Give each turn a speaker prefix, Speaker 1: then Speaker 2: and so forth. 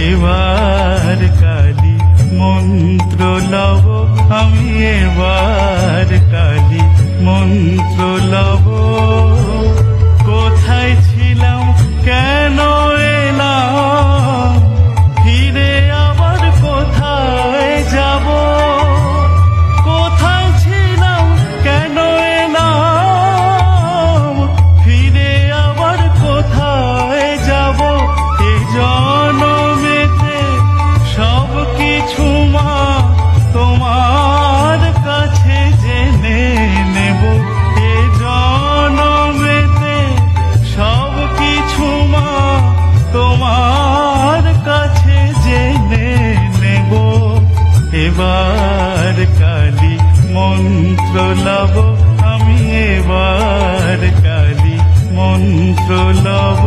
Speaker 1: এবার কালী মন্ত্র লব আমি, এবার কালী মন্ত্র লব। কোথায় ছিলাম কেন এলাম, ফিরে আবার কোথায় যাব? কোথায় ছিলাম কেন এলাম, ফিরে আবার কোথায় যাব? এ জনমেতে সব কিছু মা তোমার কাছে জেনে নেব। এ জনমেতে সব কিছু মা তোমার কাছে জেনে নেব। এবার কালী মন্ত্র লব আমি, এবার কালী মন্ত্র লব।